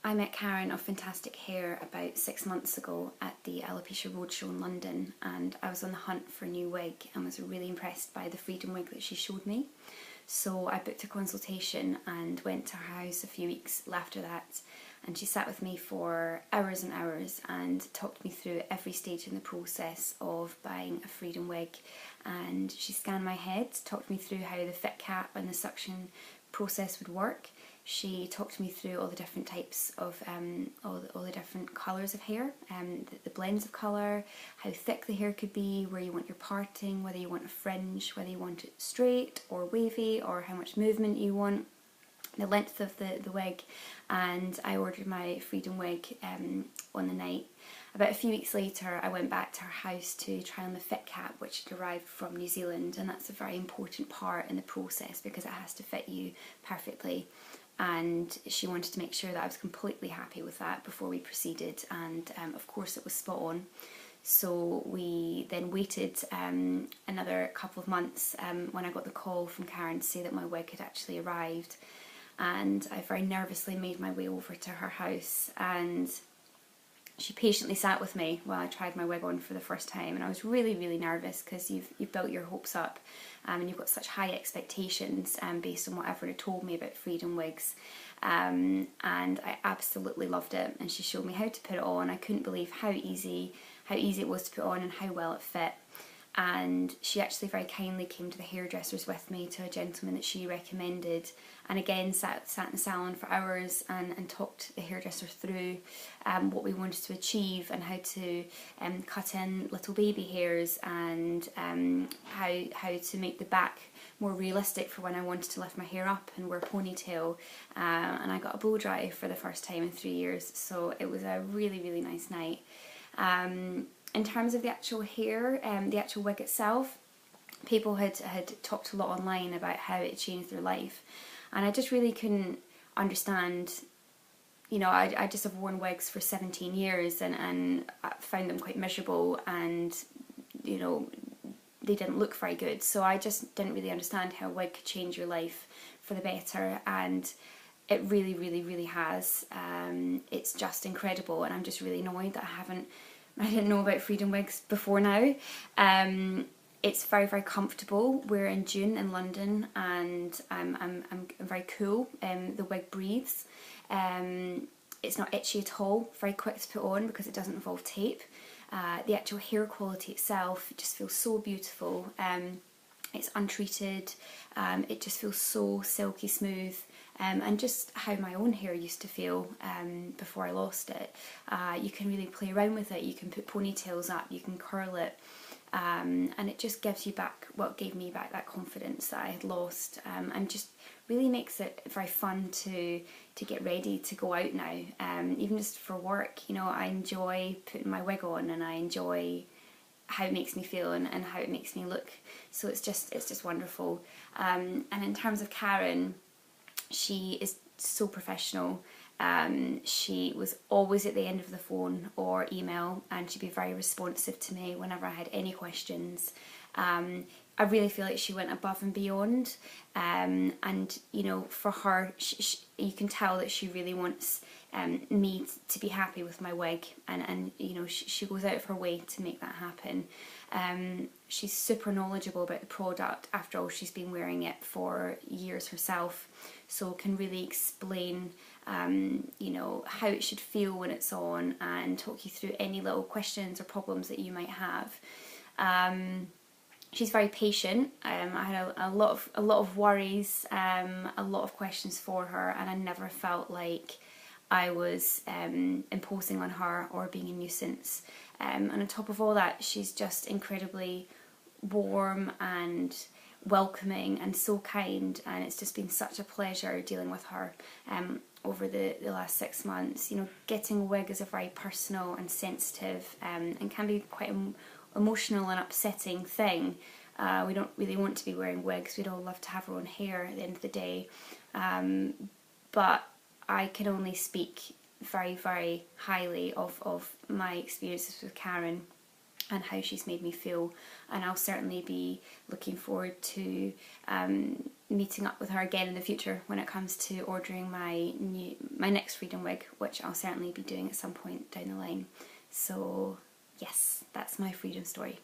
I met Karen of Fantastic Hair about 6 months ago at the Alopecia Roadshow in London, and I was on the hunt for a new wig and was really impressed by the Freedom Wig that she showed me. So I booked a consultation and went to her house a few weeks after that, and she sat with me for hours and hours and talked me through every stage in the process of buying a Freedom Wig. And she scanned my head, talked me through how the fit cap and the suction process would work. She talked me through all the different types of, all the different colours of hair, the blends of colour, how thick the hair could be, where you want your parting, whether you want a fringe, whether you want it straight or wavy, or how much movement you want, the length of the wig. And I ordered my Freedom Wig on the night. About a few weeks later, I went back to her house to try on the fit cap, which had arrived from New Zealand, and that's a very important part in the process because it has to fit you perfectly. And she wanted to make sure that I was completely happy with that before we proceeded, and of course it was spot on. So we then waited another couple of months when I got the call from Karen to say that my wig had actually arrived, and I very nervously made my way over to her house, and she patiently sat with me while I tried my wig on for the first time. And I was really, really nervous because you've built your hopes up and you've got such high expectations based on what everyone had told me about Freedom Wigs. And I absolutely loved it, and she showed me how to put it on. I couldn't believe how easy it was to put on and how well it fit. And she actually very kindly came to the hairdressers with me, to a gentleman that she recommended, and again sat in the salon for hours and talked the hairdresser through what we wanted to achieve and how to cut in little baby hairs, and how to make the back more realistic for when I wanted to lift my hair up and wear a ponytail. And I got a blow dry for the first time in 3 years, so it was a really, really nice night. In terms of the actual hair, the actual wig itself, people had talked a lot online about how it changed their life, and I just really couldn't understand. You know, I just have worn wigs for 17 years and I found them quite miserable, and you know, they didn't look very good, so I just didn't really understand how a wig could change your life for the better, and it really, really, really has. It's just incredible, and I'm just really annoyed that I didn't know about Freedom Wigs before now. It's very, very comfortable. We're in June in London, and I'm very cool. The wig breathes. It's not itchy at all. Very quick to put on because it doesn't involve tape. The actual hair quality itself just feels so beautiful. It's untreated. It just feels so silky smooth. And just how my own hair used to feel before I lost it. You can really play around with it. You can put ponytails up, you can curl it, and it just gives you back, gave me back that confidence that I had lost, and just really makes it very fun to get ready to go out now. Even just for work, you know, I enjoy putting my wig on, and I enjoy how it makes me feel and how it makes me look. So it's just wonderful. And in terms of Karen, she is so professional. She was always at the end of the phone or email, and she'd be very responsive to me whenever I had any questions. I really feel like she went above and beyond, and you know, for her, you can tell that she really wants me to be happy with my wig, and you know, she goes out of her way to make that happen. She's super knowledgeable about the product. After all, she's been wearing it for years herself, so can really explain you know, how it should feel when it's on, and talk you through any little questions or problems that you might have. She's very patient. I had a lot of worries, a lot of questions for her, and I never felt like I was imposing on her or being a nuisance. And on top of all that, she's just incredibly warm and welcoming and so kind, and it's just been such a pleasure dealing with her over the last 6 months. You know, getting a wig is a very personal and sensitive and can be quite emotional and upsetting thing. We don't really want to be wearing wigs. We'd all love to have our own hair at the end of the day, but I can only speak very, very highly of my experiences with Karen and how she's made me feel, and I'll certainly be looking forward to meeting up with her again in the future when it comes to ordering my next Freedom wig, which I'll certainly be doing at some point down the line. So yes, that's my Freedom story.